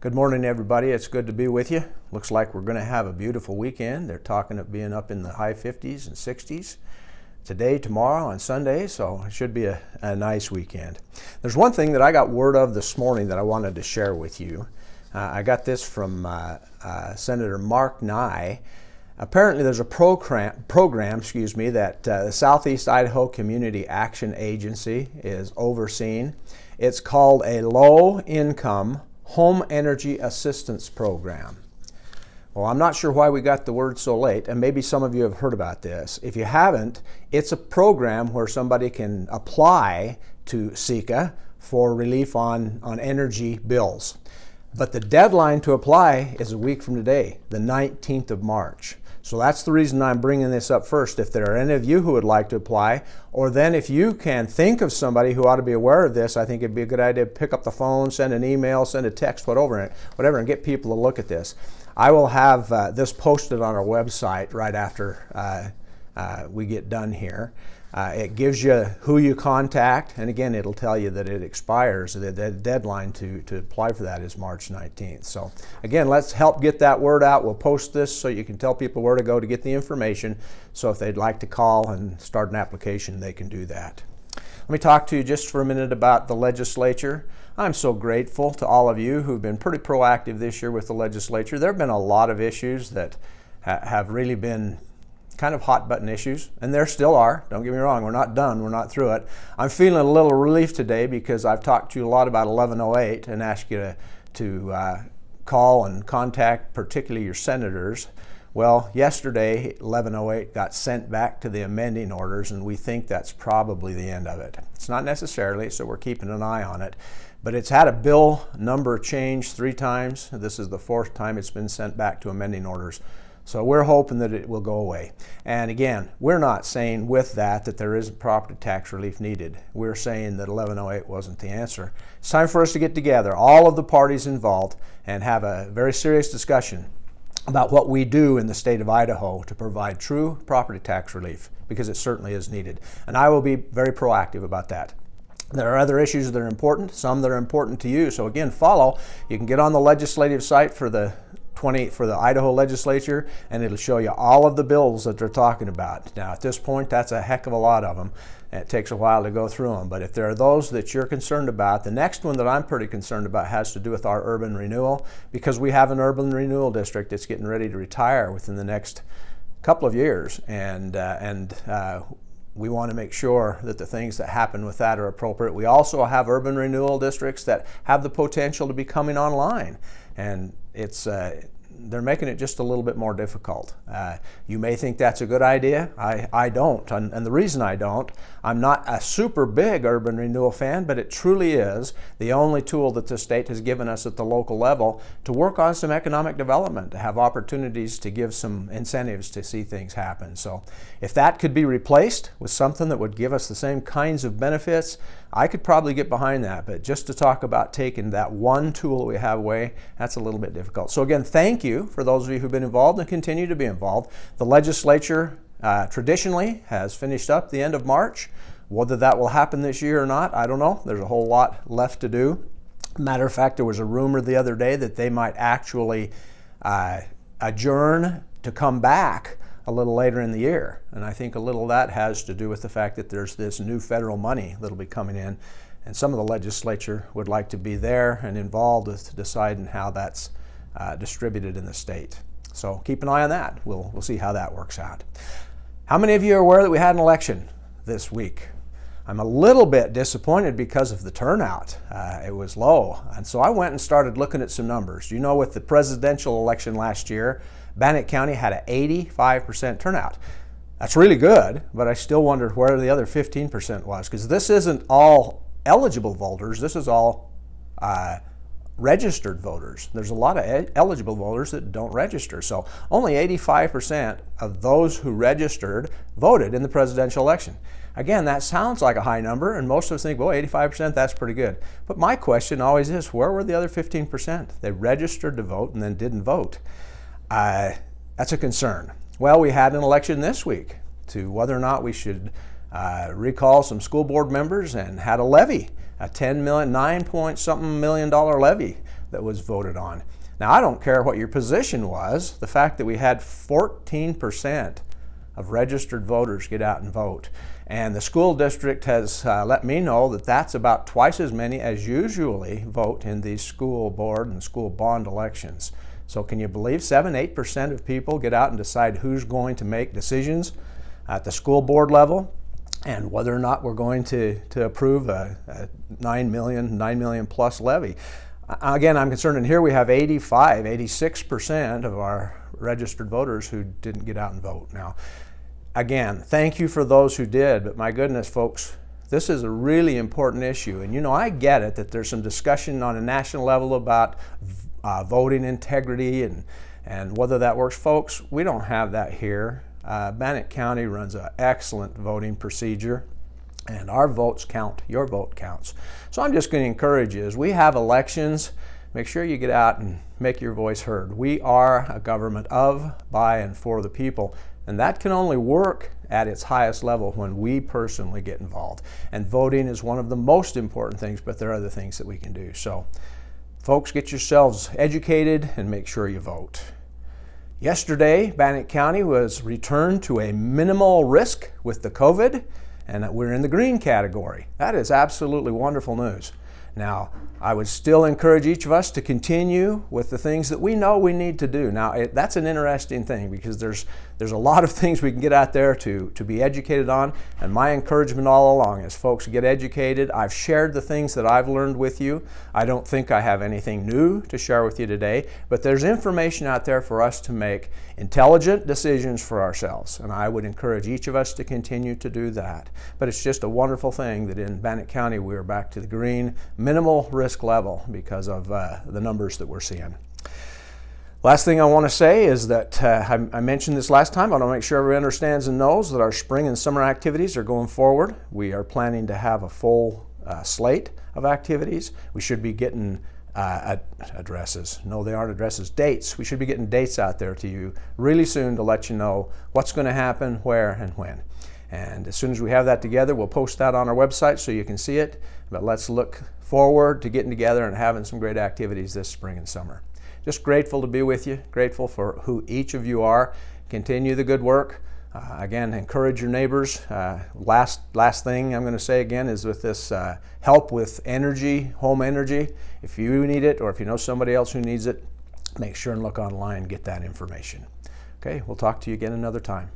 Good morning, everybody. It's good to be with you. Looks like we're going to have a beautiful weekend. They're talking of being up in the high 50s and 60s today, tomorrow, and Sunday, so it should be a nice weekend. There's one thing that I got word of this morning that I wanted to share with you. I got this from Senator Mark Nye. Apparently there's a program that the Southeast Idaho Community Action Agency is overseeing. It's called a Low-Income Home Energy Assistance Program. Well, I'm not sure why we got the word so late, and maybe some of you have heard about this. If you haven't, it's a program where somebody can apply to SECA for relief on energy bills. But the deadline to apply is a week from today, the 19th of March. So that's the reason I'm bringing this up first. If there are any of you who would like to apply, or then if you can think of somebody who ought to be aware of this, I think it'd be a good idea to pick up the phone, send an email, send a text, whatever, and get people to look at this. I will have this posted on our website right after we get done here. It gives you who you contact, and again, it'll tell you that it expires. The deadline to apply for that is March 19th. So again, let's help get that word out. We'll post this so you can tell people where to go to get the information. So if they'd like to call and start an application, they can do that. Let me talk to you just for a minute about the legislature. I'm so grateful to all of you who've been pretty proactive this year with the legislature. There have been a lot of issues that have really been kind of hot button issues, and there still are. Don't get me wrong, we're not done, we're not through it. I'm feeling a little relief today because I've talked to you a lot about 1108 and asked you to call and contact particularly your senators. Well, yesterday 1108 got sent back to the amending orders, and we think that's probably the end of it. It's not necessarily, so we're keeping an eye on it, but it's had a bill number change 3 times. This is the 4th time it's been sent back to amending orders. So we're hoping that it will go away. And again, we're not saying with that there isn't property tax relief needed. We're saying that 1108 wasn't the answer. It's time for us to get together, all of the parties involved, and have a very serious discussion about what we do in the state of Idaho to provide true property tax relief, because it certainly is needed. And I will be very proactive about that. There are other issues that are important, some that are important to you. So again, follow. You can get on the legislative site for the Idaho Legislature, and it'll show you all of the bills that they're talking about. Now, at this point, that's a heck of a lot of them. It takes a while to go through them, but if there are those that you're concerned about, the next one that I'm pretty concerned about has to do with our urban renewal, because we have an urban renewal district that's getting ready to retire within the next couple of years, and we want to make sure that the things that happen with that are appropriate. We also have urban renewal districts that have the potential to be coming online, and they're making it just a little bit more difficult. You may think that's a good idea. I don't, and the reason I don't, I'm not a super big urban renewal fan, but it truly is the only tool that the state has given us at the local level to work on some economic development, to have opportunities to give some incentives to see things happen. So if that could be replaced with something that would give us the same kinds of benefits, I could probably get behind that, but just to talk about taking that one tool that we have away, that's a little bit difficult. So again, thank you for those of you who've been involved and continue to be involved. The legislature traditionally has finished up the end of March. Whether that will happen this year or not, I don't know. There's a whole lot left to do. Matter of fact, there was a rumor the other day that they might actually adjourn to come back a little later in the year. And I think a little of that has to do with the fact that there's this new federal money that'll be coming in, and some of the legislature would like to be there and involved with deciding how that's distributed in the state. So keep an eye on that. We'll see how that works out. How many of you are aware that we had an election this week? I'm a little bit disappointed because of the turnout. It was low. And so I went and started looking at some numbers. You know, with the presidential election last year, Bannock County had an 85% turnout. That's really good, but I still wondered where the other 15% was, because this isn't all eligible voters. This is all registered voters. There's a lot of eligible voters that don't register. So only 85% of those who registered voted in the presidential election. Again, that sounds like a high number, and most of us think, well, 85%, that's pretty good. But my question always is, where were the other 15%? They registered to vote and then didn't vote. That's a concern. Well, we had an election this week to whether or not we should recall some school board members, and had a levy, a $9 point something million levy that was voted on. Now, I don't care what your position was, the fact that we had 14% of registered voters get out and vote. And the school district has let me know that that's about twice as many as usually vote in these school board and school bond elections. So can you believe 7-8% of people get out and decide who's going to make decisions at the school board level and whether or not we're going to approve a 9 million plus levy? Again, I'm concerned, and here we have 86% of our registered voters who didn't get out and vote. Now, again, thank you for those who did, but my goodness, folks, this is a really important issue. And you know, I get it that there's some discussion on a national level about voting integrity and whether that works. Folks, we don't have that here. Bannock County runs an excellent voting procedure, and our votes count. Your vote counts. So I'm just going to encourage you, as we have elections, make sure you get out and make your voice heard. We are a government of, by, and for the people, and that can only work at its highest level when we personally get involved. And voting is one of the most important things, but there are other things that we can do. So, folks, get yourselves educated and make sure you vote. Yesterday, Bannock County was returned to a minimal risk with the COVID, and we're in the green category. That is absolutely wonderful news. Now, I would still encourage each of us to continue with the things that we know we need to do. Now, that's an interesting thing because there's a lot of things we can get out there to be educated on, and my encouragement all along is, folks, get educated. I've shared the things that I've learned with you. I don't think I have anything new to share with you today, but there's information out there for us to make intelligent decisions for ourselves, and I would encourage each of us to continue to do that. But it's just a wonderful thing that in Bannock County we are back to the green, minimal risk level because of the numbers that we're seeing. Last thing I want to say is that I mentioned this last time. I want to make sure everyone understands and knows that our spring and summer activities are going forward. We are planning to have a full slate of activities. We should be getting addresses. No, they aren't addresses. Dates. We should be getting dates out there to you really soon to let you know what's going to happen, where, and when. And as soon as we have that together, we'll post that on our website so you can see it. But let's look forward to getting together and having some great activities this spring and summer. Just grateful to be with you, grateful for who each of you are. Continue the good work. Again, encourage your neighbors. Last thing I'm going to say again is with this help with energy, home energy. If you need it or if you know somebody else who needs it, make sure and look online and get that information. Okay, we'll talk to you again another time.